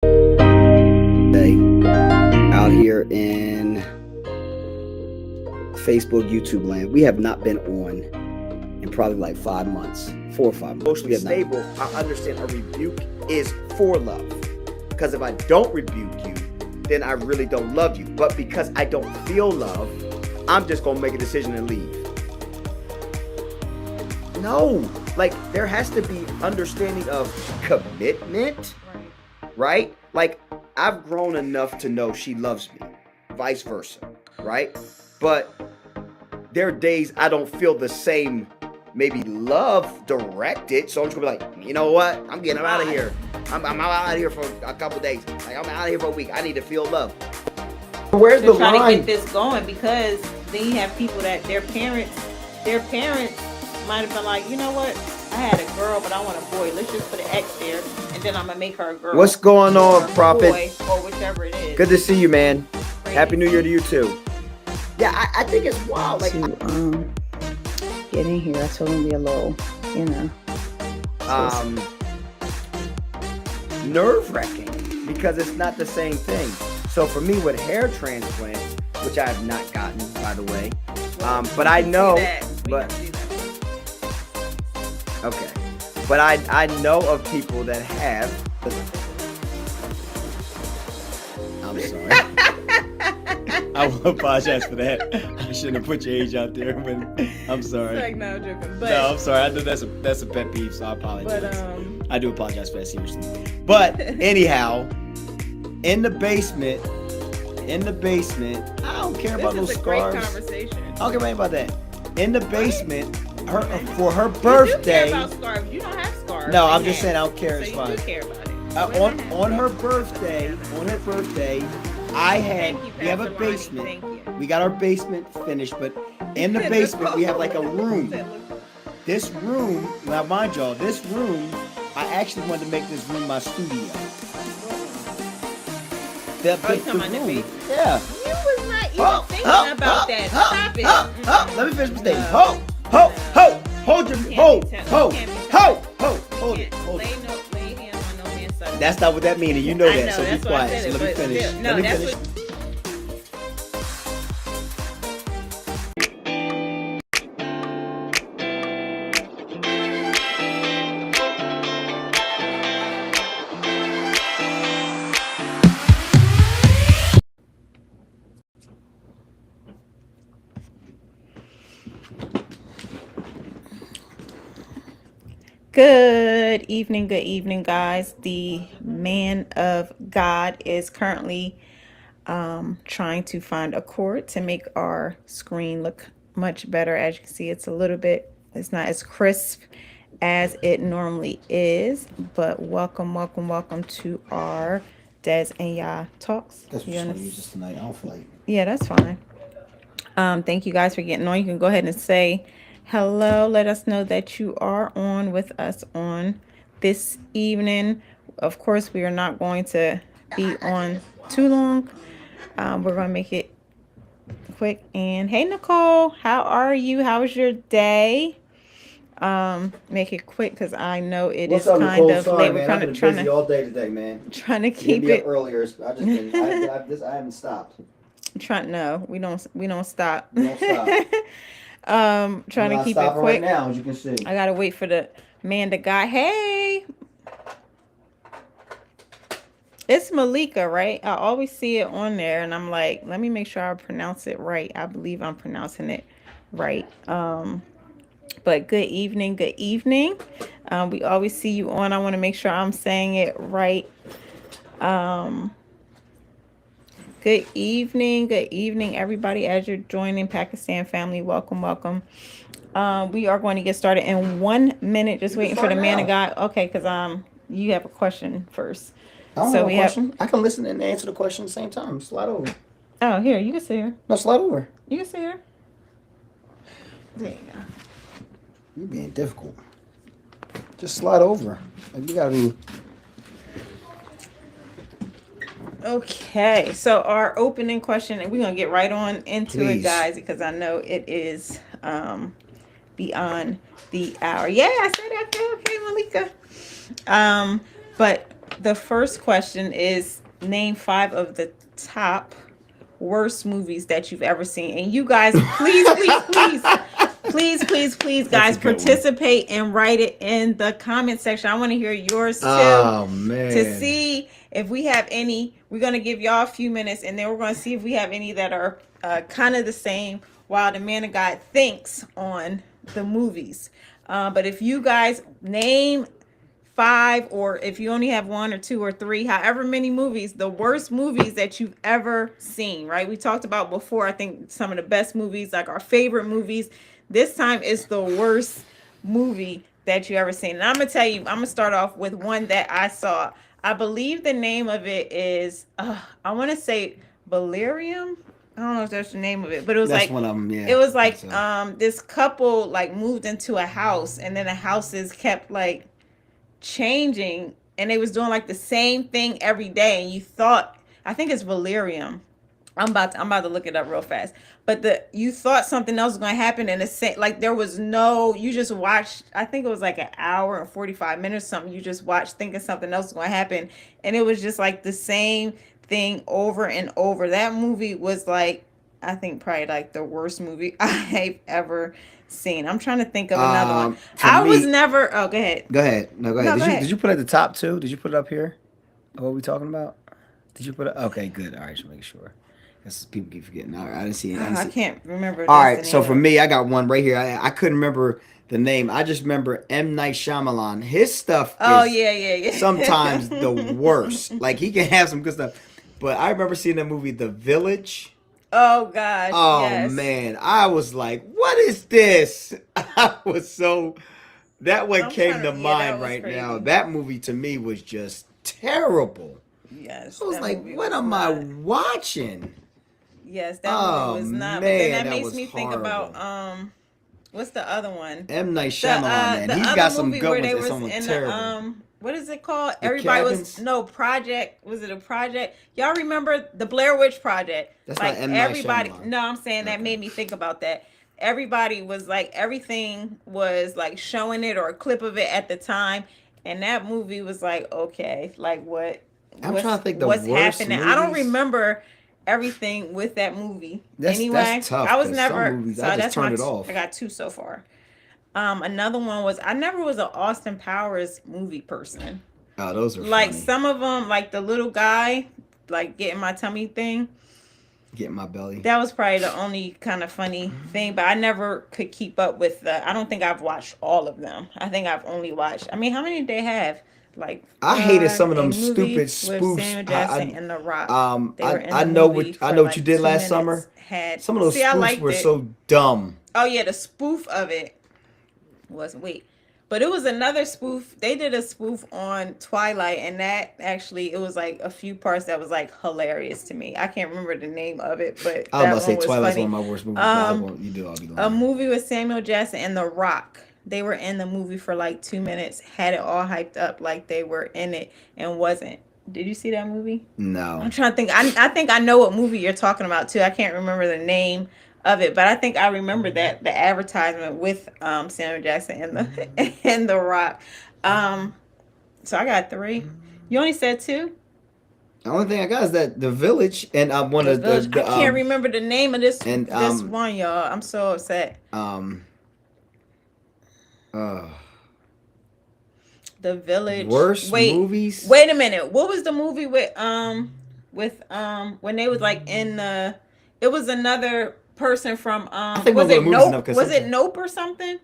Day out here in Facebook, YouTube land. We have not been on in probably like 5 months, 4 or 5 months. Emotionally stable, I understand a rebuke is for love. Because if I don't rebuke you, then I really don't love you. But because I don't feel love, I'm just gonna make a decision and leave. No, like there has to be understanding of commitment, right? Like I've grown enough to know she loves me, vice versa, right? But there are days I don't feel the same, maybe love directed. So I'm just gonna be like, you know what? I'm getting out of here. I'm out of here for a couple days. Like I'm out of here for a week. I need to feel love. Where's the trying line? to get this going, because then you have people that their parents might have been like, you know what? I had a girl, but I want a boy. Let's just put an X there, and then I'm gonna make her a girl. What's going on, or Prophet? Boy, or whichever it is. Good to see you, man. Crazy. Happy New Year to you too. Yeah, I think it's wild. Like, to get in here. I told him to be a little, nerve-wracking because it's not the same thing. So for me with hair transplants, which I have not gotten, by the way, but I know, but okay, but I know of people that have. I'm sorry. I will apologize for that. I shouldn't have put your age out there, but I'm sorry. It's like, no, joking. But, No, I'm sorry. I know that's a pet peeve, so I apologize. but I do apologize for that, seriously. But anyhow, in the basement, I don't care about this those is a great scars. conversation. I don't care about that. In the basement, for her You do birthday. care about scarves. You don't have scarves. No, in I'm just there. saying I don't care. So It's you fine. do care about it. On her birthday, we have a Pastor Ronnie. basement. Thank you. We got our basement finished, but in the basement we have like a room. This room, now mind y'all, this room, I actually wanted to make this room my studio. You talking about the basement? Yeah. You was not even thinking about that. Stop it. Let me finish my statement. No. Hold your, Can't hold be hold it. Lay hands on no man's son. That's not what that means, and you know I that, know, so be that's why I quiet. said So it, let me but finish. still- no, Let me that's finish. what- Good evening, guys. The man of God is currently trying to find a cord to make our screen look much better. As you can see, it's not as crisp as it normally is. But welcome to our Des and Ya Talks. That's what You you're gonna understand? use this tonight. I don't feel like. Yeah, that's fine. Thank you guys for getting on. You can go ahead and say hello. Let us know that you are on with us on this evening. Of course, we are not going to be on too long. We're going to make it quick. And hey, Nicole, how are you? How was your day? Make it quick because I know it What's is up, kind Nicole? of Sorry, late. man. We're I've kind been of trying busy to all day today, man. keep Hit me up it. earlier. I just been. I haven't stopped. No, we don't stop. We don't stop. Trying to keep it stopping quick. right now, as you can see. I gotta wait for the man, the guy. Hey, it's Malika, right? I always see it on there, and I'm like, let me make sure I pronounce it right. I believe I'm pronouncing it right. But good evening, good evening. We always see you on. I want to make sure I'm saying it right. Good evening, everybody. As you're joining Pakistan family, welcome. We are going to get started in 1 minute. Just waiting for the man of God. Okay, because you have a question first. I don't So have a we have- question. I can listen and answer the question at the same time. Slide over. Oh, here, you can see her. No, slide over. You can see her. There you go. You're being difficult. Just slide over. Like, you gotta be. Okay, so our opening question, and we're gonna get right on into it, Please. guys, because I know it is beyond the hour. Yeah, I said that. Okay, Malika. But the first question is name 5 of the top worst movies that you've ever seen. And you guys, please, guys, a good one. participate and write it in the comment section. I want to hear yours too. Oh man. To see if we have any. We're going to give y'all a few minutes, and then we're going to see if we have any that are kind of the same while the man of God thinks on the movies. But if you guys name 5, or if you only have 1 or 2 or 3, however many movies, the worst movies that you've ever seen, right? We talked about before, I think some of the best movies, like our favorite movies. This time is the worst movie that you ever seen. And I'm going to tell you, I'm going to start off with one that I saw. I believe the name of it is, I want to say Valerium. I don't know if that's the name of it, but it was That's like one of them, yeah. it was like So. This couple like moved into a house, and then the houses kept like changing, and they was doing like the same thing every day. And you thought, I think it's Valerium. I'm about to look it up real fast. But you thought something else was going to happen, and it's like there was no. You just watched. I think it was like an hour and 45 minutes, something. You just watched thinking something else was going to happen, and it was just like the same thing over and over. That movie was like, I think probably like the worst movie I've ever seen. I'm trying to think of another one. I was never. Oh, go ahead. Go ahead. No, go ahead. No, go ahead. Did you put it at the top too? Did you put it up here? What are we talking about? Did you put it? Okay, good. All right, just making sure. Because people keep forgetting. All right, I didn't see it. I can't remember. All right, so for me, I got one right here. I couldn't remember the name. I just remember M. Night Shyamalan. His stuff is yeah. sometimes the worst. Like, he can have some good stuff. But I remember seeing the movie The Village. Oh, gosh. Oh, yes. man. I was like, what is this? I was so... That one came to mind right now. That movie, to me, was just terrible. Yes. I was like, what am I watching? Yes, that movie was not. Man, But then that that makes was me think about what's the other one? M. Night Shyamalan, man. He's got some good ones. It's almost terrible. What is it called? The Everybody Cabins? Project. Was it a project? Y'all remember the Blair Witch Project? That's like not M. Night everybody. Shyamalan. No, I'm saying that made me think about that. Everybody was like, everything was like showing it or a clip of it at the time, and that movie was like, okay, like what? I'm trying to think the what's worst happening. I don't movies. remember everything with that movie. That's tough, I was 'cause never. some movies, so I just that's turned my it off. I got 2 so far. Another one was I never was an Austin Powers movie person. Oh, those are Like funny. some of them, like the little guy, like getting my tummy thing. Get in my belly. That was probably the only kind of funny thing, but I never could keep up with I don't think I've watched all of them. I think I've only watched. I mean, how many did they have? Like I hated some of a them movie stupid with spoofs. Samuel Jackson and The Rock. They were in I the know movie what I for know like what you did 2 last minutes. summer. Had Some of those see, I spoofs liked were it. so dumb. Oh yeah, the spoof of it was but it was another spoof. They did a spoof on Twilight, and that actually it was like a few parts that was like hilarious to me. I can't remember the name of it, but I was about to say was Twilight's funny. one of my worst movies. But I won't. You do. I'll be lying. A movie with Samuel Jackson and The Rock. They were in the movie for like 2 minutes, had it all hyped up like they were in it and wasn't. Did you see that movie? No. I'm trying to think. I think I know what movie you're talking about too. I can't remember the name of it, but I think I remember that the advertisement with Samuel Jackson and the Rock. So I got 3. You only said 2. The only thing I got is that The Village, and one of the I can't remember the name of this and, this one, y'all. I'm so upset. The Village. Worst movies. Wait a minute. What was the movie with when they was like in the? It was another person from think was we're it going to movies Nope? enough, 'cause Was it sometimes- Nope or something?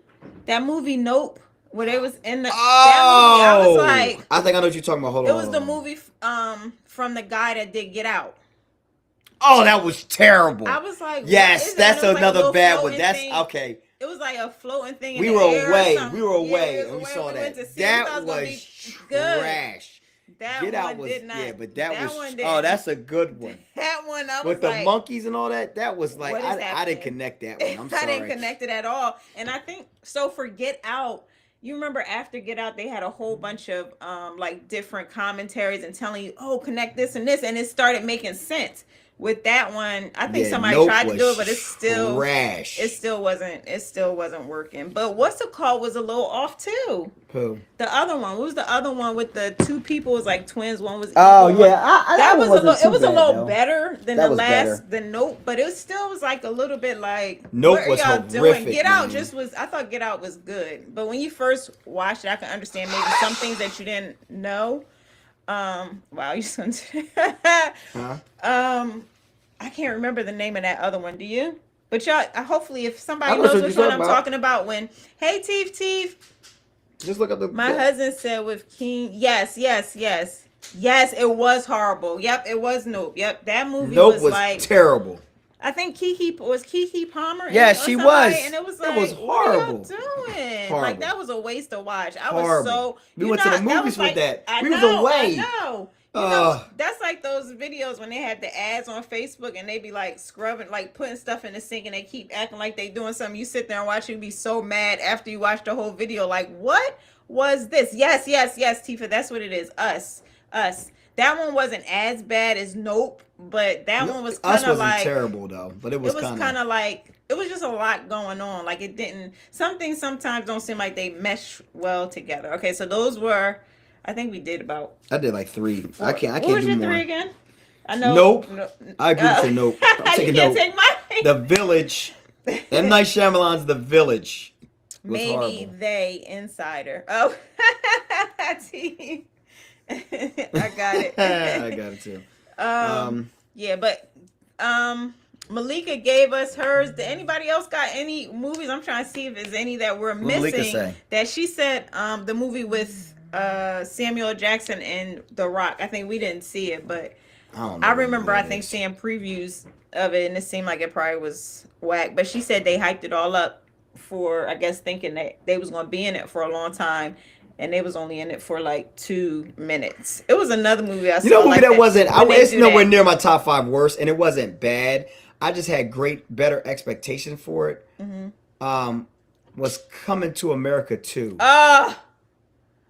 That movie Nope, where they was in the. Oh, that movie, I was like, I think I know what you're talking about. Hold on. it was hold the on. movie from the guy that did Get Out. Oh, that was terrible. I was like, what yes, is that? that's And it was like a another little bad one. floating That's thing. okay. It was like a floating thing. In We the were air or away. something. We were away, Yeah, and we saw went that. to see it. That I thought it gonna was be good. trash. That Get one Out was did not. yeah, but that was one oh, that's a good one. that one. I was With the like, monkeys and all that, that was like what is I happening? didn't connect that one. I'm I sorry. didn't connect it at all. And I think so for Get Out. You remember after Get Out, they had a whole bunch of like different commentaries and telling you, oh, connect this and this, and it started making sense. with that one, I think Yeah, somebody Nope tried to do was it, but it still trash. wasn't working. But what's it called was a little off too. Who? The other one, what was the other one with the two people? It was like twins. One was Oh evil, one- yeah, that that one was a wasn't little. It too was a bad, little though. better than That the was last, better. the Nope, but it still was like a little bit like Nope what are was y'all doing? horrific, Get Out man. just was. I thought Get Out was good, but when you first watched it, I can understand maybe some things that you didn't know. Wow, you just went to Huh? I can't remember the name of that other one. Do you? But y'all, hopefully, if somebody I know knows what which you're one I'm talking talking about, when hey Teef, Just look up the. my husband said with King. Yes, it was horrible. Yep, it was Nope. Yep, that movie Nope was was like terrible. I think Kiki Palmer. Yeah, or she somebody, was. and it was It like, was horrible. What are y'all doing? Horrible. Like that was a waste to watch. I Horrible. was so. We you went to know, the that movies was like, with that. I We know, was away. I know. You know, that's like those videos when they had the ads on Facebook and they be like scrubbing, like putting stuff in the sink and they keep acting like they doing something. You sit there and watch it and be so mad after you watch the whole video. Like, what was this? Yes, Tifa, that's what it is. Us. That one wasn't as bad as Nope, but that one was Us kind of wasn't like terrible though, but it was kind of like it was just a lot going on. Like it didn't. Some things sometimes don't seem like they mesh well together. Okay, so those were. I think we did about. I did like 3. I can't What was do your more. 3 again? I know. Nope. No, I agree with you. Nope. I'm you taking can't Nope. take mine. The Village. M. Night Shyamalan's The Village. Was Maybe horrible. they insider. Oh, T. I got it. I got it too. Yeah, but Malika gave us hers. Did anybody else got any movies? I'm trying to see if there's any that we're What Malika missing. say? That she said the movie with Samuel Jackson and The Rock. I think we didn't see it, but I don't know I what remember that I think is. seeing previews of it and it seemed like it probably was whack. But she said they hyped it all up for, I guess, thinking that they was gonna be in it for a long time. And they was only in it for like 2 minutes. It was another movie I saw. You know, a movie like that wasn't. when they It's do nowhere that. near my top 5 worst, and it wasn't bad. I just had better expectation for it. Mm-hmm. Was Coming to America 2. I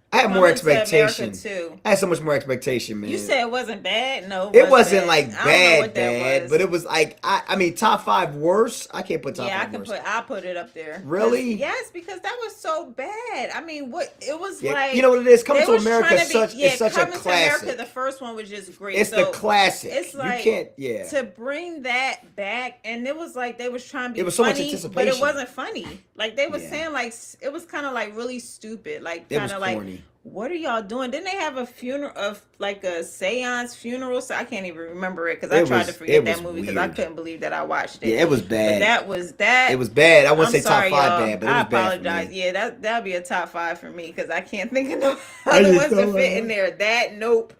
I had more expectation. Too. I had so much more expectation, man. You said it wasn't bad. No, it wasn't bad. like I don't know what that bad, was. but it was like I mean top 5 worst. I can't put top 5 worst. I'll put it up there. Really? Yes, because that was so bad. I mean, what it was Yeah, like. you know what it is? Coming they to was America trying is to be- such a Coming to classic. America, the first one was just great. It's So the classic. It's like you can't. Yeah. to bring that back, and it was like they was trying to be It was so much funny, but anticipation. it wasn't funny. Like they were Yeah. saying, like it was kind of like really stupid. Like It kind was of like. corny. What are y'all doing? Didn't they have a funeral of like a seance funeral? So I can't even remember it because I tried to forget that movie because I weird. couldn't believe that I watched it. Yeah, it was But bad. that was that. It was bad. I wouldn't I'm say top sorry, 5 y'all. bad, but it was I bad. apologize. For me. Yeah, that'll be a top 5 for me because I can't think of no I other just ones that don't fit know. in there. That Nope.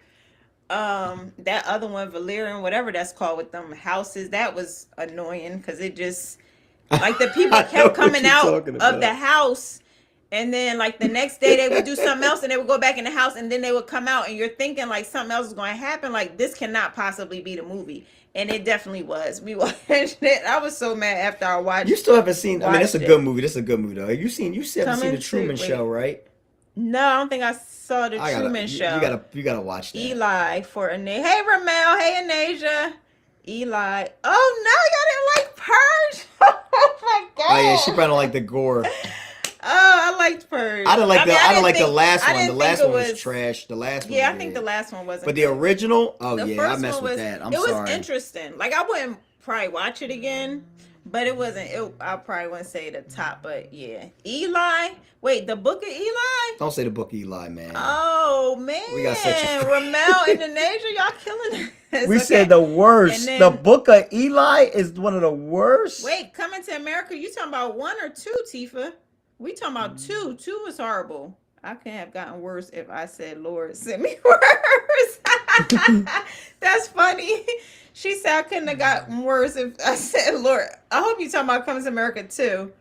That other one, Valerian, whatever that's called with them houses, that was annoying because it just like the people I know kept what coming you're out talking of about. the house. And then, like, the next day they would do something else and they would go back in the house and then they would come out and you're thinking, like, something else is going to happen. Like, this cannot possibly be the movie. And it definitely was. We watched it. I was so mad after I watched You still haven't seen. I mean, it's a watched good it. movie. This is a good movie, though. You still haven't seen Coming the Truman to- Show, right? No, I don't think I saw the I gotta, Truman Show. You gotta watch that. Eli for Anasia. Hey, Ramel. Hey, Anasia. Eli. Oh, no, y'all didn't like Purge? Oh, my God. Oh yeah, she probably don't like the gore. Oh, I liked Purge. I didn't like the think- last I one. The didn't last think one it was trash. The last one. Yeah, I was think bad. the last one wasn't But the good. original, oh The yeah, I first messed one with was, that. I'm it was sorry. interesting. Like I wouldn't probably watch it again, but it wasn't. I probably wouldn't say the top, but yeah. Eli. Wait, the Book of Eli. Don't say the Book of Eli, man. Oh man, We got such a- Ramel, Indonesia, y'all killing us. We Okay. said the worst. And then- The Book of Eli is one of the worst. Wait, Coming to America. You talking about 1 or 2, Tifa? We talking about 2. 2 was horrible. I couldn't have gotten worse if I said, Lord, send me worse. That's funny. She said I couldn't have gotten worse if I said, Lord. I hope you talking about Coming to America too.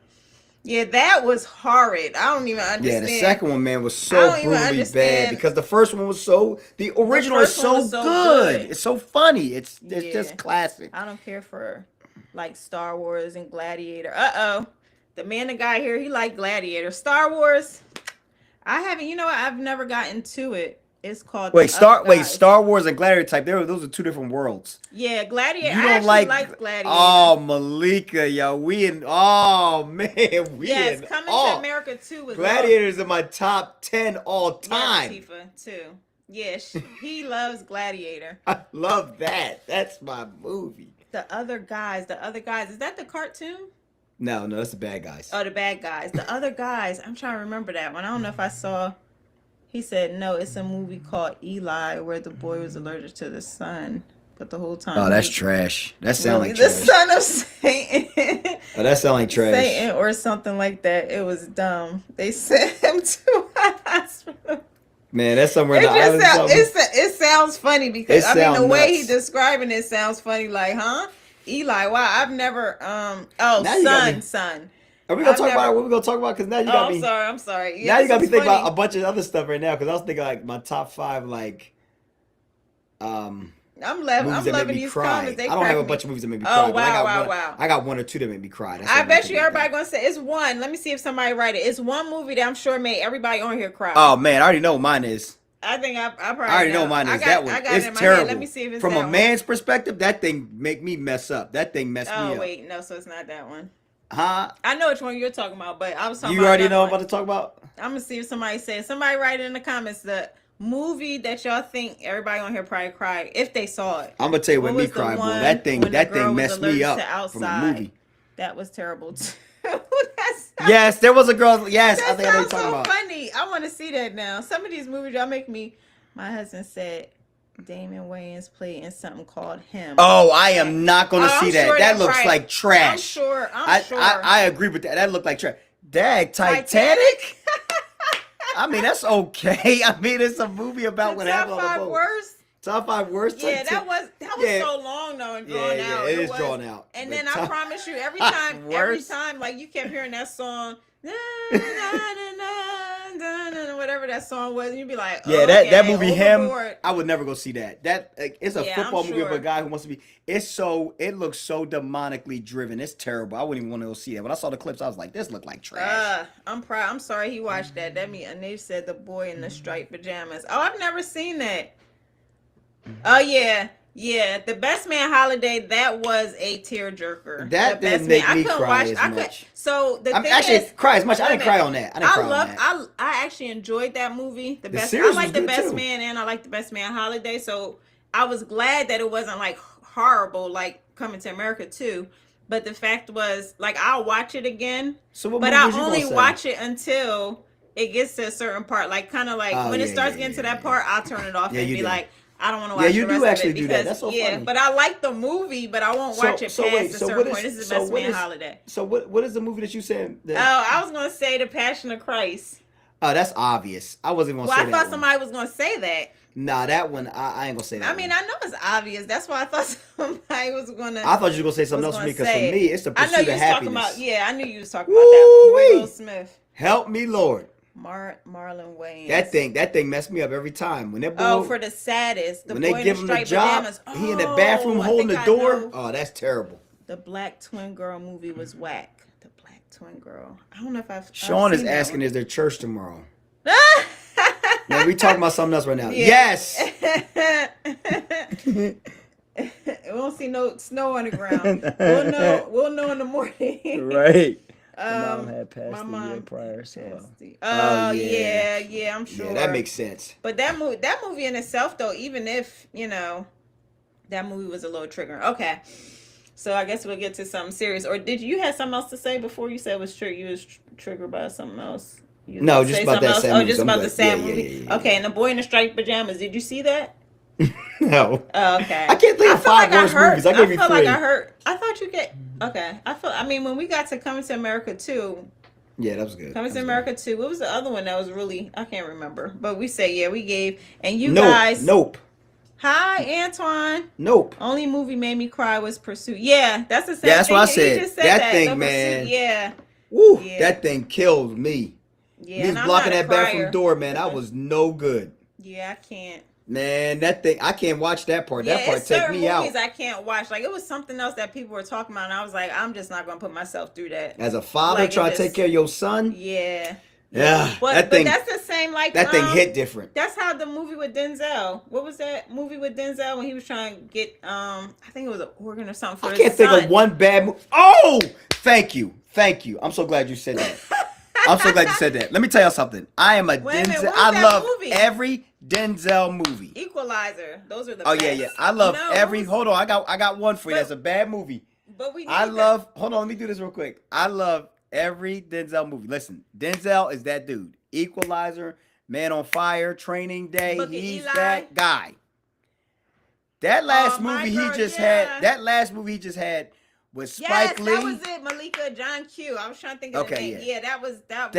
Yeah, that was horrid. I don't even Yeah, understand. the second one, man, was I so don't even brutally bad understand. because the first one was so. The original is first one so, was so good. good. It's so funny. It's Yeah. just classic. I don't care for like Star Wars and Gladiator. Uh-oh. The man, the guy here, he like Gladiator. Star Wars, I haven't, you know what? I've never gotten to it. It's called Wait, The Other Guys. Star Wars and Gladiator type. Those are two different worlds. Yeah, Gladiator. You I don't actually like Gladiator. Oh, Malika, yo, oh man, yes, Coming to America 2 was Gladiator's in my top 10 all time. Yeah, Tifa too. Yes, he loves Gladiator. I love that. That's my movie. The Other Guys. Is that the cartoon? No, that's the bad guys. Oh, the bad guys. The Other Guys. I'm trying to remember that one. I don't know if I saw. He said no. It's a movie called Eli, where the boy was allergic to the sun, but the whole time. Oh, that's trash. That sounds like the trash. son of Satan. Oh, that sounds like trash. Satan or something like that. It was dumb. They sent him to a hospital. Man, that's somewhere. It sounds funny because the way nuts. he describing it sounds funny. Like, huh? Eli, wow, I've never. Son. Are we gonna talk about what we're gonna talk about? Because now you got me. I'm sorry. Yeah, now you got me thinking funny. about a bunch of other stuff right now. Because I was thinking like my top 5, like, I'm movies loving that make me these cry. comments. I don't have a bunch of movies that make me cry. Oh, but I got wow. I got 1 or 2 that make me cry. That's I what bet I'm you thinking everybody about. gonna say it's one. Let me see if somebody write it. It's one movie that I'm sure made everybody on here cry. Oh man, I already know what mine is. I think I probably I already know what mine is. That one. I got It's it in my terrible. head. Let me see if it's From that a one. man's perspective, that thing make me mess up. That thing messed me Oh up. wait, no, so it's not that one. Huh? I know which one you're talking about, but I was talking You about already another know one. I'm about to talk about? I'm gonna see if somebody says. Somebody write it in the comments the movie that y'all think everybody on here probably cried if they saw it. I'm gonna tell you What what me was the cry, boy. one That thing when the girl was messed me allergic up to from a outside? movie. That was terrible too. Yes, there was a girl. Yes, I That think I know sounds what you're talking so about. funny. I want to see that now. Some of these movies y'all make me. My husband said Damon Wayans played in something called Him. Oh, I am not gonna Oh, see I'm that. sure that that's looks right. like trash. I'm sure. I agree with that. That looked like trash. Dag, Titanic? I mean, that's okay. I mean, it's a movie about what happened on the Top 5 boat. worst. Top 5 worst. Yeah, Titanic. that was Yeah. so long though and drawn Yeah, out. it is was. drawn out. And But then I top promise you, every 5 time, worst? like you kept hearing that song, na, na, na, na, na, na, whatever that song was, and you'd be like, Yeah, oh, that okay, movie, Him, overboard. I would never go see that. It's a Yeah, football I'm movie of sure. a guy who wants to be. It looks so demonically driven. It's terrible. I wouldn't even want to go see that. When I saw the clips, I was like, this looked like trash. I'm proud. I'm sorry he watched that. That mean, and they said the boy in the striped pajamas. Oh, I've never seen that. Oh yeah. Yeah, The Best Man Holiday, that was a tearjerker. That The didn't Best make Man. me I couldn't cry watch. as I could. much. So the I'm thing actually is, cry as much. I wait a didn't cry minute. on that. I didn't cry on that. I actually enjoyed that movie. The Best. I series like was The good, Best too. Man and I like The Best Man Holiday. So I was glad that it wasn't like horrible like Coming to America too. But the fact was, like, I'll watch it again, So what but movie I was you only gonna say? watch it until it gets to a certain part. Like, kind of like Oh, when it yeah, starts yeah, getting to yeah, that part, I'll turn it off Yeah, and you be do. like, I don't want to Yeah, watch you the do rest actually of it do that. because That's so yeah, funny. but I like the movie, but I won't watch it past a certain point. This is The Best Man Holiday. So what is the movie that you said? Oh, I was gonna say The Passion of Christ. Oh, that's obvious. I wasn't gonna Well, say I that thought one. somebody was gonna say that. Nah, that one I ain't gonna say that. I mean, I know it's obvious. That's why I thought somebody was gonna. I thought you were gonna say something was else for me gonna because for say me it's the I know pursuit you of was happiness. talking about. Yeah, I knew you was talking about that one. Woo-wee! Will Smith, Help me, Lord. Marlon Wayans. That thing messed me up every time when that boy. Oh, for the saddest. The when boy they in give the him the striped job, pajamas. he in the bathroom Oh, I holding think the I door. know. Oh, that's terrible. The Black Twin Girl movie was whack. The Black Twin Girl. I don't know if I've. Sean I've is seen asking, that is there church tomorrow? one. Man, we talking about something else right now. Yeah. Yes. We won't see no snow on the ground. We'll know. We'll know in the morning. Right. Had passed my mom prior, Oh yeah. yeah, I'm sure. Yeah, that makes sense. But that movie in itself, though, even if that movie was a little triggering. Okay, so I guess we'll get to something serious. Or did you have something else to say before you said it was triggered? You was triggered by something else. You No, gonna just say about something that else? sad Oh, movie. just I'm about good. the sad Yeah, movie. yeah. Okay, and the boy in the striped pajamas. Did you see that? No. Oh, okay. I can't think of feel 5 like worst movies. I gave you feel 3. like I heard. I thought you get. Okay, I mean, when we got to Coming to America 2, Yeah, that was good. Coming That to was America 2. What was the other one that was really, I can't remember. But we say, yeah, we gave. And you good. guys. Nope. Hi, Antoine. Nope. Only movie made me cry was Pursuit. Yeah, that's the same Yeah, that's thing. what I He said. just said That thing, The Pursuit, man. Yeah. Woo, Yeah. that thing killed me. Yeah. He was and I'm blocking not a that bathroom crier. door, man. I was no good. Yeah, I can't. Man, that thing, I can't watch that part. Yeah, That part it's take certain me movies out. I can't watch. Like, it was something else that people were talking about, and I was like, I'm just not going to put myself through that. As a father Like, trying it to take just- care of your son, Yeah. Yeah, But that thing, that's the same like that thing hit different. That's how the movie with Denzel. What was that movie with Denzel when he was trying to get I think it was an organ or something for I his can't think son. of one bad movie. Oh, thank you. I'm so glad you said that. I'm so glad you said that. Let me tell y'all something. I am a Wait a minute, Denzel. what's I that love movie? every Denzel movie. Equalizer. Those are the Oh best. yeah. I love No, every. who's- Hold on, I got one for you. But- That's a bad movie. But we need I to- love. Hold on, let me do this real quick. I love every Denzel movie. Listen, Denzel is that dude. Equalizer, Man on Fire, Training Day. Look at He's Eli. that guy. That last my movie girl, he just yeah. had. That last movie he just had was Yes, Spike Lee. that was it. Malika John Q. I was trying to think of the Okay, name. yeah. Yeah, that was That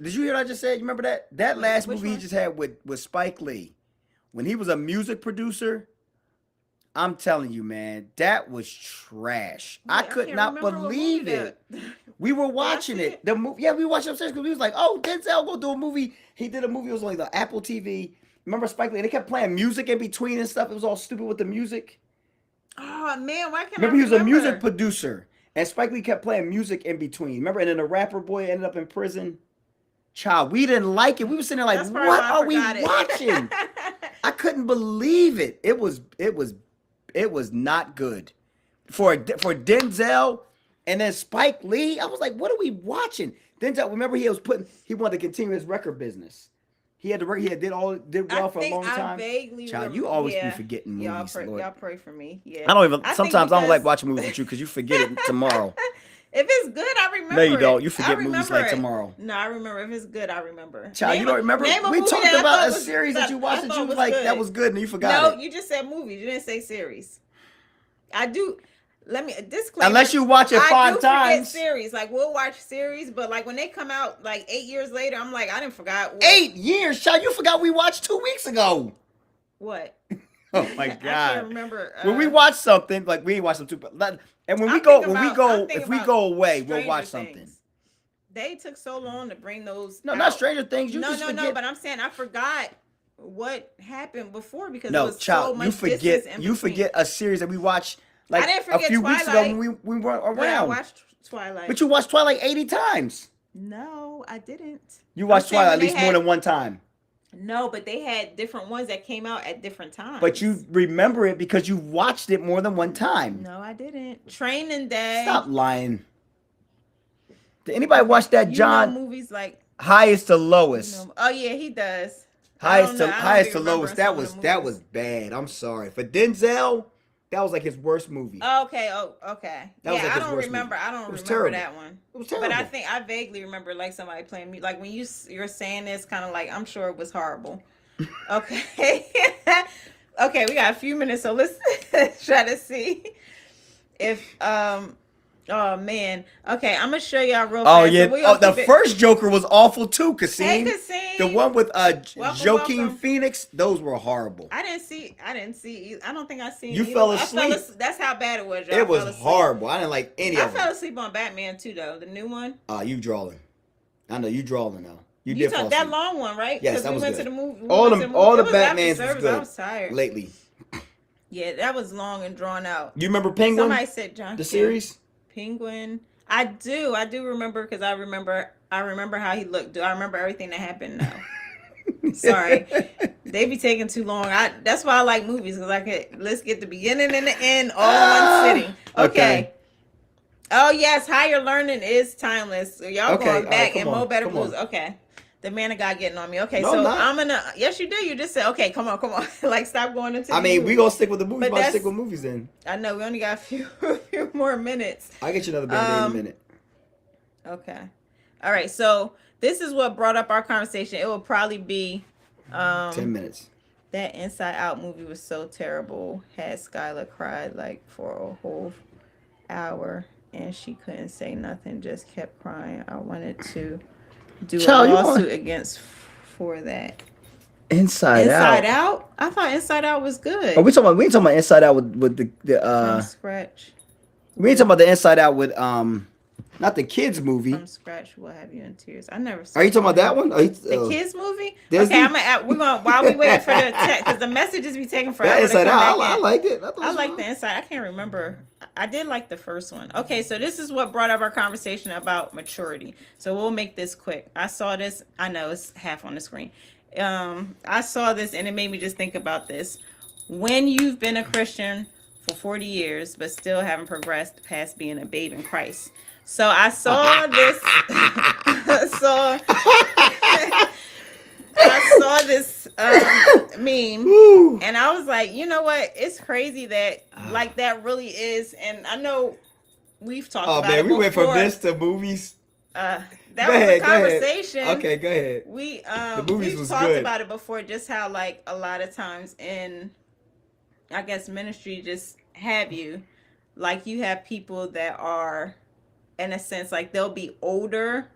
did you hear what I just said? You remember that? That Wait, last which movie he one? just had with Spike Lee, when he was a music producer. I'm telling you, man, that was trash. I Wait, could can't not remember what believe movie it. that- We were I watching see it. it? The movie, yeah, we watched it upstairs because we was like, oh, Denzel go do a movie. He did a movie. It was like the Apple TV. Remember Spike Lee? They kept playing music in between and stuff. It was all stupid with the music. Oh man, why can't Remember, I he was a music remember? producer, and Spike Lee kept playing music in between. Remember, and then the rapper boy ended up in prison. Child, we didn't like it. We were sitting there like, That's probably what why I are we forgot it. watching? I couldn't believe it. It was not good for Denzel and then Spike Lee. I was like, what are we watching? Denzel, remember he wanted to continue his record business. He had to. He had did well for a long I time. vaguely Child, remember. you always Yeah. be forgetting movies. Lord. Y'all pray for me. Yeah. I don't even. I think Sometimes I don't like because- watching movies with you because you forget it tomorrow. If it's good, I remember. No, you don't. it. You forget I movies remember like it. tomorrow. No, I remember. If it's good, I remember. Child, you don't remember? name a We movie talked that I about thought a was- series that you watched I that thought you was like good. that was good and you forgot No, it. you just said movies. You didn't say series. I do. Let me disclaimer. Unless you watch it I 5 do forget times. series. Like we'll watch series, but like when they come out like 8 years later, I'm like, I didn't forgot. 8 years, child. You forgot we watched 2 weeks ago. What? Oh my I can't god. remember. When we watch something, like we ain't watch them too, but and when we I'm go, thinking when we about- go, I'm thinking if we about go away, we'll Stranger watch something. Things. They took so long to bring those. No, out. not Stranger Things. You No, just no, forget. no. But I'm saying I forgot what happened before because it No, was so child, much you distance forget. in You between. forget a series that we watched like I didn't a forget few weeks ago Twilight. when we weren't But I around. watched Twilight. But you watched Twilight 80 times. No, I didn't. You watched I'm saying Twilight at when least they more had- than one time. No, but they had different ones that came out at different times. But you remember it because you watched it more than one time. No, I didn't. Training Day. Stop lying. Did anybody watch that You John know movies like. Highest to You Lowest? know, oh yeah, he does. Highest to I don't highest to even remember lowest. some That of the was movies. bad. I'm sorry. For Denzel, that was like his worst movie. Okay. Oh, okay. That was Yeah, like I his don't worst remember. movie. I don't It was remember terrible. that one. It was terrible. But I think I vaguely remember like somebody playing me. Like when you're saying this, kind of like I'm sure it was horrible. Okay. Okay, we got a few minutes, so let's try to see if Oh man. Okay, I'm gonna show y'all real Oh fast. yeah. So we Oh, gonna the keep it- first Joker was awful too, Hey, Kasim. Kasim. The one with Welcome, Joaquin welcome. Phoenix, those were horrible. I didn't see. I don't think I seen. You either. fell I asleep. That's how bad it was. Y'all. It I was fell asleep. horrible. I didn't like any I of fell them. asleep on Batman too, though. The new one. You drawing. I know you drawing now. You You did fall took that asleep long one, right? Yes, 'Cause that we was went good. to the movie. All went the- to all It the was after Batmans was service. good. I was tired. lately. Yeah, that was long and drawn out. You remember Penguin? Somebody said John. The Q. series? Penguin. I do remember because I remember how he looked. I remember everything that happened now. Sorry. They be taking too long. That's why I like movies because let's get the beginning and the end all in one sitting. Okay. Okay. Oh yes, higher learning is timeless. So y'all Okay, going all right, back come and on, more better come on. blues. Okay. The man of God getting on me. Okay, No, so I'm not. I'm gonna. Yes, you do. You just said, okay, come on. Like, stop going into. I the mean, we movie. gonna stick with the movies. But But that's- stick with movies then. I know we only got a few more minutes. I'll get you another band-aid in a minute. Okay. All right. So this is what brought up our conversation. It will probably be 10 minutes. that Inside Out movie was so terrible. Had Skylar cried like for a whole hour and she couldn't say nothing, just kept crying. I wanted to do Child, a you want- lawsuit against for that. Inside Inside Out? I thought Inside Out was good. Oh, we ain't talking about Inside Out with the From scratch. we ain't talking about the Inside Out with not the kids movie. From scratch will have you in tears. I never saw Are you talking about that one? the kids movie? Disney? Okay, we're gonna while we waiting for the text because the messages be taking forever. That Inside to come Out, back I in. liked it. I like the inside. I can't remember. I did like the first one. Okay, so this is what brought up our conversation about maturity. So we'll make this quick. I saw this. I know it's half on the screen. I saw this and it made me just think about this. When you've been a Christian for 40 years but still haven't progressed past being a babe in Christ. So I saw this. I saw this meme, and I was like, you know what? It's crazy that like that really is. And I know we've talked about it before. We went from this to movies. That was a conversation. Okay, go ahead. The movies we've was talked good. about it before, just how like a lot of times in, I guess, ministry, just have you, like you have people that are, in a sense, like they'll be older,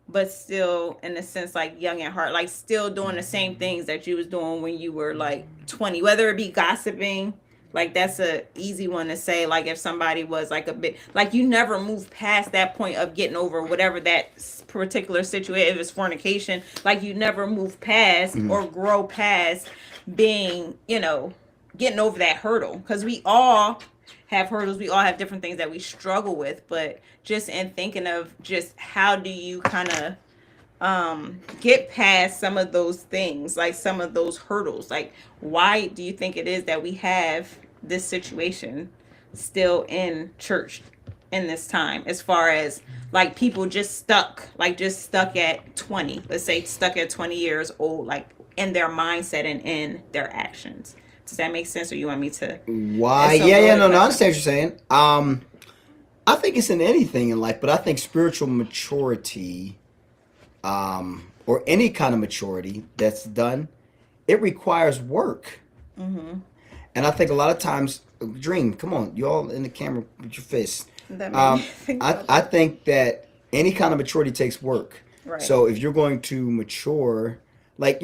but still, in a sense, like young at heart, like still doing the same things that you was doing when you were like 20, whether it be gossiping. Like that's a easy one to say. Like if somebody was like a bit, like you never move past that point of getting over whatever that particular situation. If it's fornication, like you never move past or grow past being, getting over that hurdle. Because we all have hurdles. We all have different things that we struggle with. But just in thinking of just how do you kind of get past some of those things, like some of those hurdles, like why do you think it is that we have this situation still in church in this time, as far as like people just stuck at 20, let's say stuck at 20 years old, like in their mindset and in their actions? Does that make sense, or you want me to why no, I understand what you're saying. I think it's in anything in life, but I think spiritual maturity, or any kind of maturity that's done, it requires work. And I think a lot of times, Dream, come on, you all in the camera with your fists. I think that any kind of maturity takes work. Right. So if you're going to mature, like,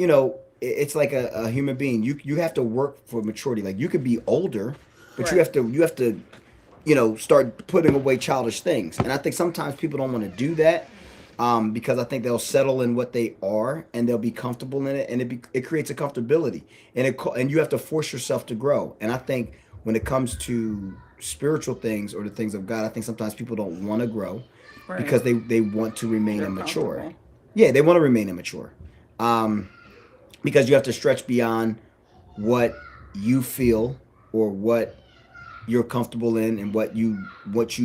it's like a human being. You have to work for maturity. Like you could be older, but Right. you have to, start putting away childish things. And I think sometimes people don't want to do that. Because I think they'll settle in what they are and they'll be comfortable in it, and it creates a comfortability, and you have to force yourself to grow. And I think when it comes to spiritual things or the things of God, I think sometimes people don't want to grow because they want to remain immature. Yeah, they want to remain immature, because you have to stretch beyond what you feel or what you're comfortable in and what you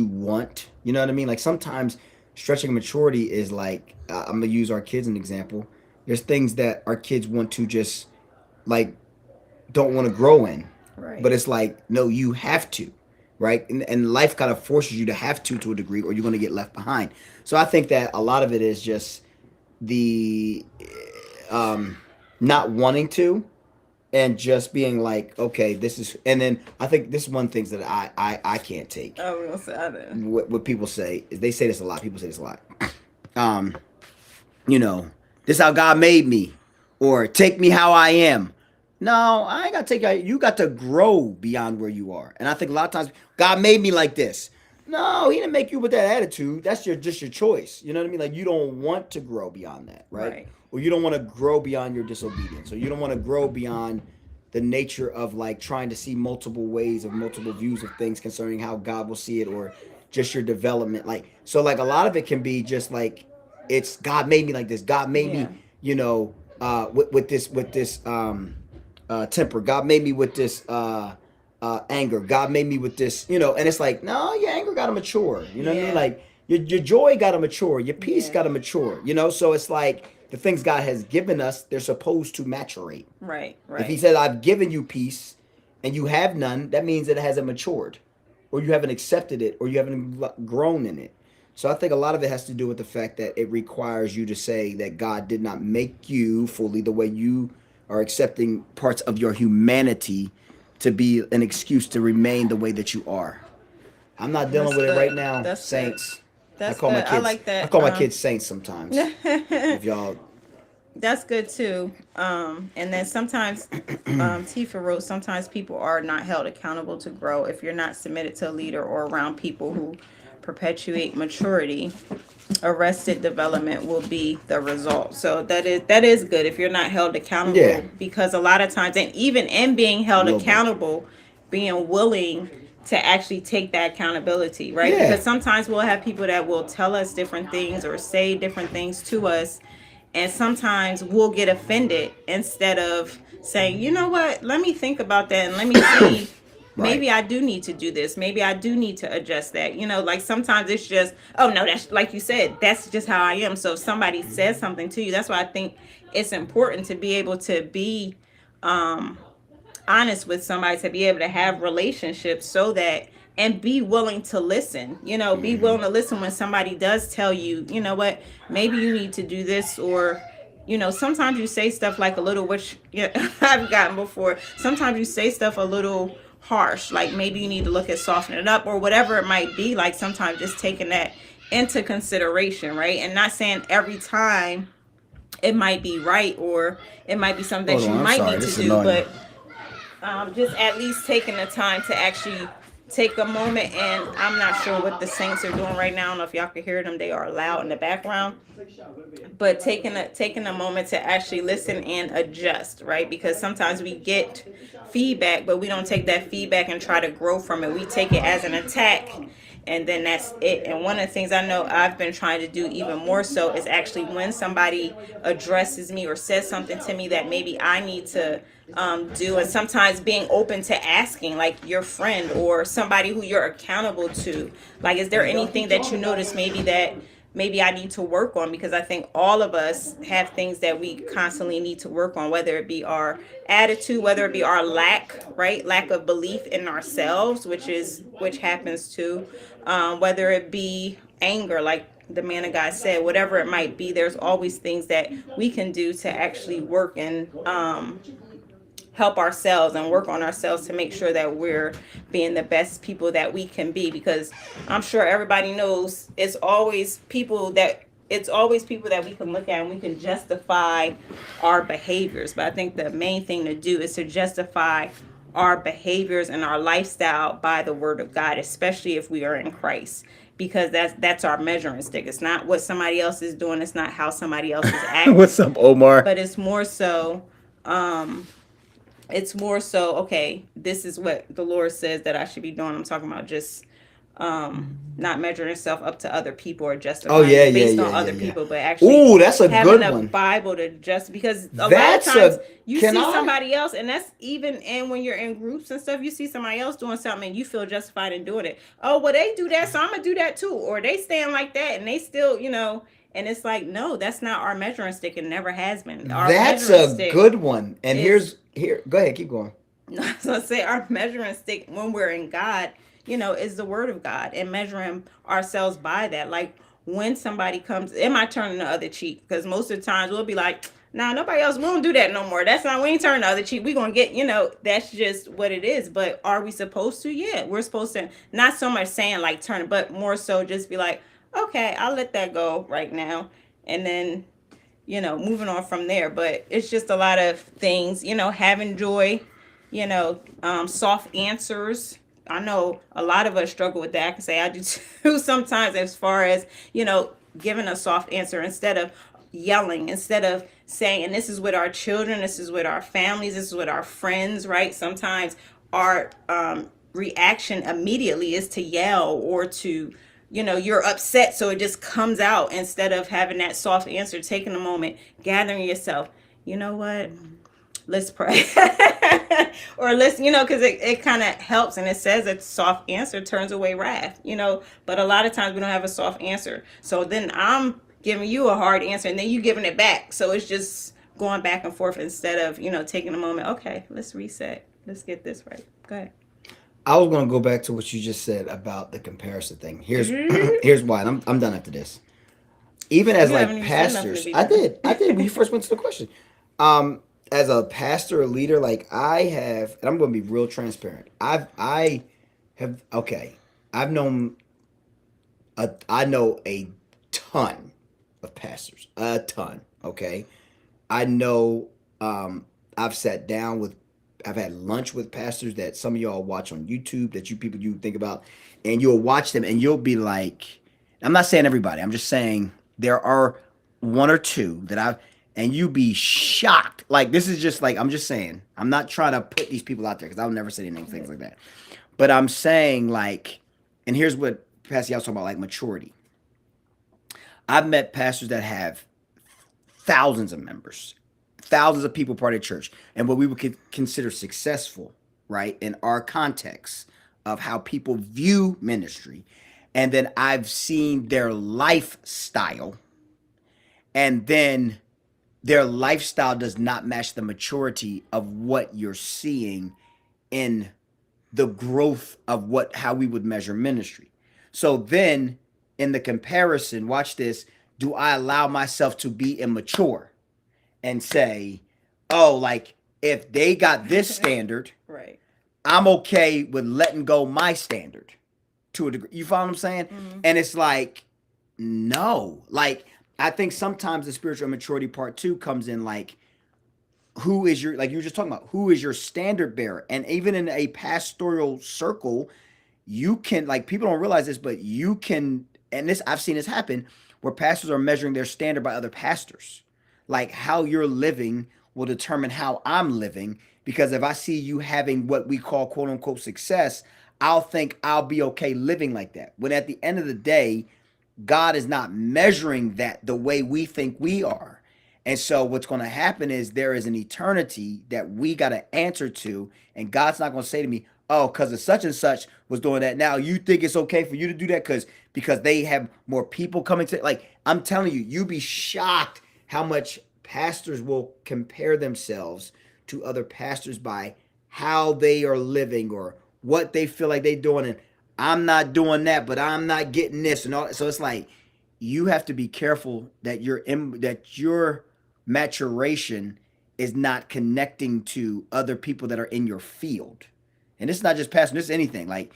want. You know what I mean? Like sometimes stretching maturity is like, I'm gonna use our kids as an example. There's things that our kids want to just like don't want to grow in, Right. but it's like, no, you have to, right? And life kind of forces you to have to a degree, or you're gonna get left behind. So I think that a lot of it is just the not wanting to, and just being like, okay, this is, and then I think this is one thing that I can't take. I was gonna say that. What people say is, they say this a lot. People say this a lot. This is how God made me, or take me how I am. No, I ain't got to take you. You got to grow beyond where you are. And I think a lot of times God made me like this. No, he didn't make you with that attitude. That's just your choice. You know what I mean? Like you don't want to grow beyond that, right? Or you don't want to grow beyond your disobedience, or you don't want to grow beyond the nature of like trying to see multiple ways of multiple views of things concerning how God will see it, or just your development. Like, so like a lot of it can be just like, it's God made me like this. God made me, with this temper. God made me with this anger. God made me with this, and it's like, no, your anger got to mature. You know what I mean? Like your joy got to mature. Your peace got to mature. So it's like the things God has given us, they're supposed to maturate. Right. If he said, I've given you peace and you have none, that means it hasn't matured, or you haven't accepted it, or you haven't grown in it. So I think a lot of it has to do with the fact that it requires you to say that God did not make you fully the way you are, accepting parts of your humanity to be an excuse to remain the way that you are. I'm not dealing with it right now, That's saints. That's I call good. my kids, I like that. I call my kids saints sometimes. If y'all. That's good too. And then sometimes, Tifa wrote, sometimes people are not held accountable to grow if you're not submitted to a leader or around people who perpetuate maturity, arrested development will be the result. So that is good if you're not held accountable. Yeah. Because a lot of times, and even in being held Will be. accountable, being willing to actually take that accountability, right? Yeah. Because sometimes we'll have people that will tell us different things or say different things to us, and sometimes we'll get offended instead of saying, you know what, let me think about that and let me see. Maybe I do need to do this. Maybe I do need to adjust that. Like sometimes it's just, oh no, that's like you said, that's just how I am. So if somebody says something to you, that's why I think it's important to be able to be honest with somebody, to be able to have relationships so that, and be willing to listen, be willing to listen when somebody does tell you, you know what, maybe you need to do this, or sometimes you say stuff like a little, which I've gotten before. Sometimes you say stuff a little harsh, like maybe you need to look at softening it up or whatever it might be. Like sometimes just taking that into consideration, right? And not saying every time it might be right, or it might be something that you might need to do, but just at least taking the time to actually take a moment. And I'm not sure what the Saints are doing right now. I don't know if y'all can hear them. They are loud in the background. But taking a moment to actually listen and adjust, right? Because sometimes we get feedback, but we don't take that feedback and try to grow from it. We take it as an attack, and then that's it. And one of the things I know I've been trying to do even more so is actually when somebody addresses me or says something to me that maybe I need to do, and sometimes being open to asking, like your friend or somebody who you're accountable to, like, is there anything that you notice maybe I need to work on? Because I think all of us have things that we constantly need to work on, whether it be our attitude, whether it be our lack of belief in ourselves, which happens too, whether it be anger, like the man of God said, whatever it might be, there's always things that we can do to actually work and help ourselves and work on ourselves to make sure that we're being the best people that we can be. Because I'm sure everybody knows it's always people that we can look at and we can justify our behaviors. But I think the main thing to do is to justify our behaviors and our lifestyle by the word of God, especially if we are in Christ. Because that's our measuring stick. It's not what somebody else is doing. It's not how somebody else is acting. What's up, Omar? But it's more so, okay, this is what the Lord says that I should be doing. I'm talking about just not measuring yourself up to other people or justifying based on other people, but actually that's a having good a one. Bible to just, because a lot of times you see somebody else, and that's even, and when you're in groups and stuff, you see somebody else doing something and you feel justified in doing it. Oh, well, they do that, so I'm gonna do that too. Or they stand like that and they still, and it's like, no, that's not our measuring stick. It never has been. That's a good one. And go ahead, keep going. I was gonna say, our measuring stick when we're in God, is the word of God, and measuring ourselves by that. Like when somebody comes, am I turning the other cheek? Because most of the times we'll be like, nah, nobody else, we don't do that no more. We ain't turning the other cheek. We gonna get, that's just what it is. But are we supposed to? Yeah, we're supposed to, not so much saying like turn it, but more so just be like, okay, I'll let that go right now. And then, moving on from there. But it's just a lot of things, having joy, soft answers. I know a lot of us struggle with that. I can say I do too sometimes, as far as, giving a soft answer instead of yelling, instead of saying, and this is with our children, this is with our families, this is with our friends, right? Sometimes our reaction immediately is to yell or to, you're upset, so it just comes out, instead of having that soft answer, taking a moment, gathering yourself. You know what? Let's pray. Or let's, because it kind of helps. And it says that soft answer turns away wrath, but a lot of times we don't have a soft answer. So then I'm giving you a hard answer and then you giving it back. So it's just going back and forth instead of, taking a moment. Okay, let's reset. Let's get this right. Go ahead. I was going to go back to what you just said about the comparison thing. Here's why. I'm done after this. Even as like pastors, I did when you first went to the question. As a pastor or leader, like I have, and I'm going to be real transparent. I know a ton of pastors, a ton. Okay. I know, I've sat down with I've had lunch with pastors that some of y'all watch on YouTube that you think about, and you'll watch them and you'll be like, I'm not saying everybody, I'm just saying there are one or two that I've, and you be shocked. Like, this is just like, I'm just saying, I'm not trying to put these people out there because I'll never say anything, things like that. But I'm saying, like, and here's what Pastor was talking about, like maturity. I've met pastors that have thousands of members, thousands of people part of the church, and what we would consider successful, right, in our context of how people view ministry. And then I've seen their lifestyle, and then their lifestyle does not match the maturity of what you're seeing in the growth of how we would measure ministry. So then in the comparison, watch this, do I allow myself to be immature and say, oh, like if they got this standard, Right. I'm okay with letting go my standard to a degree. You follow what I'm saying? Mm-hmm. And it's like, no, like I think sometimes the spiritual maturity part too comes in like, who is your, like you were just talking about, who is your standard bearer? And even in a pastoral circle, you can, like, people don't realize this, but you can, and this, I've seen this happen where pastors are measuring their standard by other pastors. Like how you're living will determine how I'm living, because if I see you having what we call quote unquote success, I'll think I'll be okay living like that. When at the end of the day, God is not measuring that the way we think we are. And so what's going to happen is there is an eternity that we got to answer to. And God's not going to say to me, oh, because of such and such was doing that. Now you think it's okay for you to do that because they have more people coming to, like, I'm telling you, you'd be shocked how much pastors will compare themselves to other pastors by how they are living or what they feel like they're doing. And I'm not doing that, but I'm not getting this and all. So it's like, you have to be careful that your maturation is not connecting to other people that are in your field. And this is not just pastor, this is anything. Like,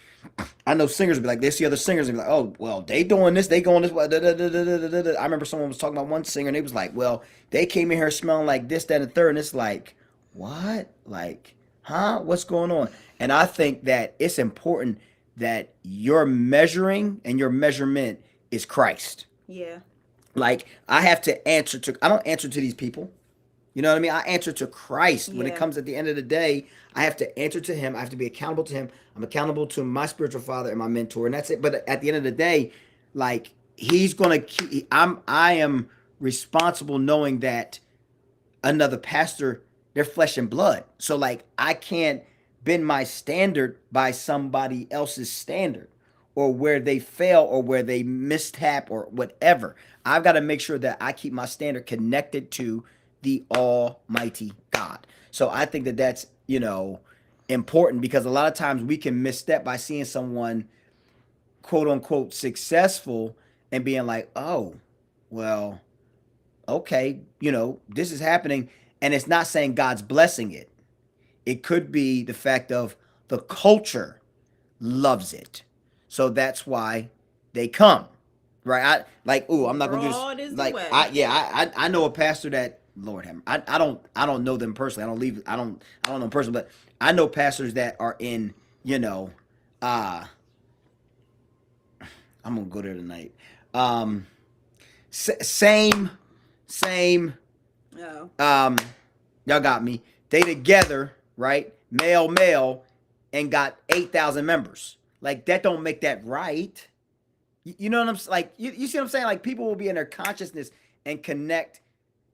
I know singers will be like, they see other singers and be like, oh, well, they doing this, they going this way. I remember someone was talking about one singer and they was like, well, they came in here smelling like this, that, and the third. And it's like, what? Like, huh? What's going on? And I think that it's important that your measuring and your measurement is Christ. Yeah. Like, I don't answer to these people. You know what I mean? I answer to Christ. When it comes at the end of the day, I have to answer to him. I have to be accountable to him. I'm accountable to my spiritual father and my mentor, and that's it. But at the end of the day, like, he's going to I am responsible knowing that another pastor, they're flesh and blood. So like, I can't bend my standard by somebody else's standard, or where they fail or where they mistap or whatever. I've got to make sure that I keep my standard connected to the Almighty God. So I think that that's, important, because a lot of times we can misstep by seeing someone quote unquote successful and being like, oh, well, okay, this is happening. And it's not saying God's blessing it. It could be the fact of the culture loves it. So that's why they come, right? I'm not going to just like, I know a pastor that, Lord have mercy, I don't know them personally. I don't know them personally, but I know pastors that are in, I'm going to go there tonight. Same, Oh. y'all got me. They together, right? Male, and got 8,000 members. Like, that don't make that right. You know what I'm saying? Like, you see what I'm saying? Like, people will be in their consciousness and connect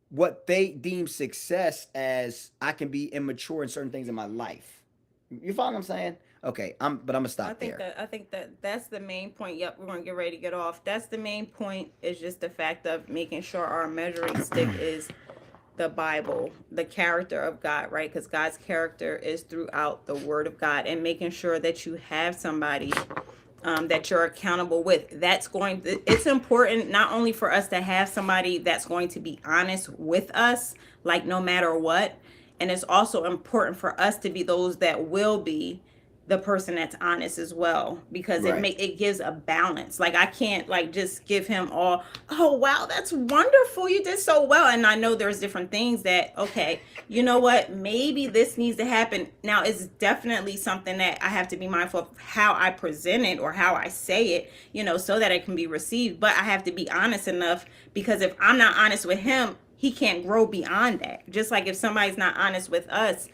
what they deem success as, I can be immature in certain things in my life. You follow what I'm saying? Okay, I'm gonna stop there. I think that's the main point. Yep, we're gonna get ready to get off. That's the main point, is just the fact of making sure our measuring stick is the Bible, the character of God, right? Because God's character is throughout the Word of God, and making sure that you have somebody that you're accountable with. It's important not only for us to have somebody that's going to be honest with us, like no matter what, and it's also important for us to be those that will be the person that's honest as well, because Right. it gives a balance. Like I can't like just give him all, oh wow, that's wonderful, you did so well, and I know there's different things that, okay, you know what, maybe this needs to happen. Now it's definitely something that I have to be mindful of how I present it or how I say it, you know, so that it can be received. But I have to be honest enough, because if I'm not honest with him, he can't grow beyond that. Just like if somebody's not honest with us,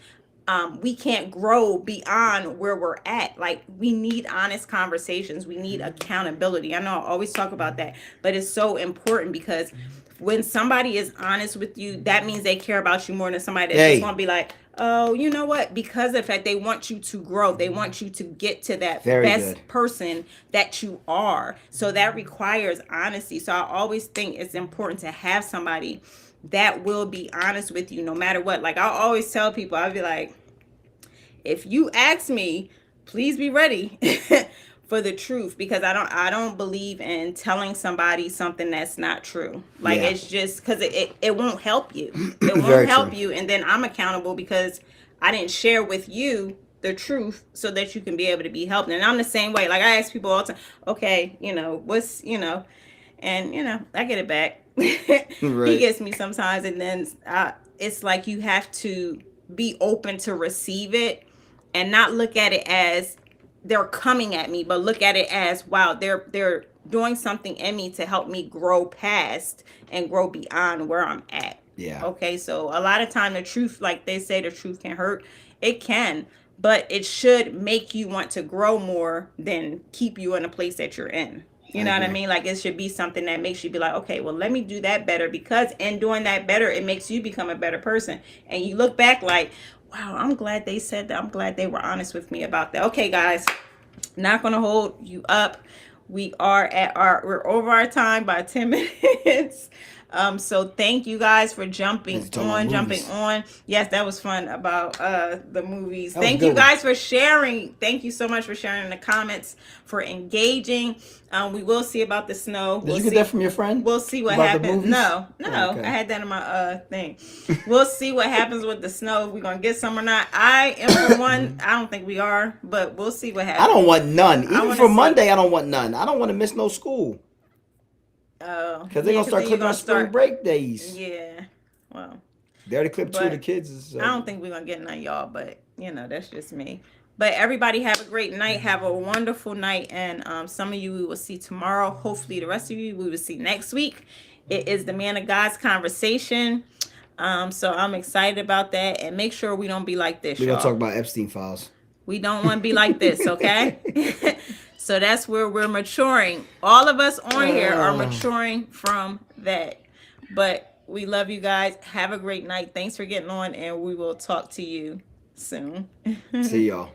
we can't grow beyond where we're at. Like we need honest conversations. We need accountability. I know I always talk about that, but it's so important, because when somebody is honest with you, that means they care about you more than somebody that's Hey. just gonna be like, oh, you know what? Because of the fact they want you to grow, they want you to get to that Very best good. person that you are. So that requires honesty. So I always think it's important to have somebody that will be honest with you no matter what. Like I always tell people, I'll be like, if you ask me, please be ready for the truth, because I don't believe in telling somebody something that's not true. Like Yeah. it's just because it won't help you. It Very won't help true. you, and then I'm accountable because I didn't share with you the truth so that you can be able to be helped. And I'm the same way. Like I ask people all the time, okay, you know, what's, you know, and you know, I get it back. He Right. gets me sometimes, and then it's like you have to be open to receive it and not look at it as they're coming at me, but look at it as, wow, they're doing something in me to help me grow past and grow beyond where I'm at. Yeah. Okay, so a lot of time the truth, like they say, the truth can hurt. It can, but it should make you want to grow more than keep you in a place that you're in. You know what I agree. mean? Like it should be something that makes you be like, okay, well, let me do that better, because in doing that better, it makes you become a better person. And you look back like, wow, I'm glad they said that. I'm glad they were honest with me about that. Okay, guys, not going to hold you up. We're over our time by 10 minutes. So thank you guys for jumping Let's talk about movies. on. Yes, that was fun about the movies. That was a Thank good you one. guys for sharing. Thank you so much for sharing in the comments, for engaging. We will see about the snow. Did you get that from your friend? We'll see what About the happens. movies? No, Oh, okay. I had that in my thing. We'll see what happens with the snow. If we're gonna get some or not. I am for one. I don't think we are, but we'll see what happens. I don't want none. Even wanna for see- Monday, I don't want none. I don't want to miss no school. Because they're going to start clipping our spring break days. Yeah. Well, They already clipped two of But the kids. I don't think we're gonna get none, y'all. But you know, that's just me. But everybody have a great night. Have a wonderful night. And some of you we will see tomorrow. Hopefully the rest of you we will see next week. It is the Man of God's Conversation. So I'm excited about that. And make sure we don't be like this, We're y'all. going to talk about Epstein files. We don't want to be like this, okay? So that's where we're maturing. All of us on here are maturing from that. But we love you guys. Have a great night. Thanks for getting on, and we will talk to you soon. See y'all.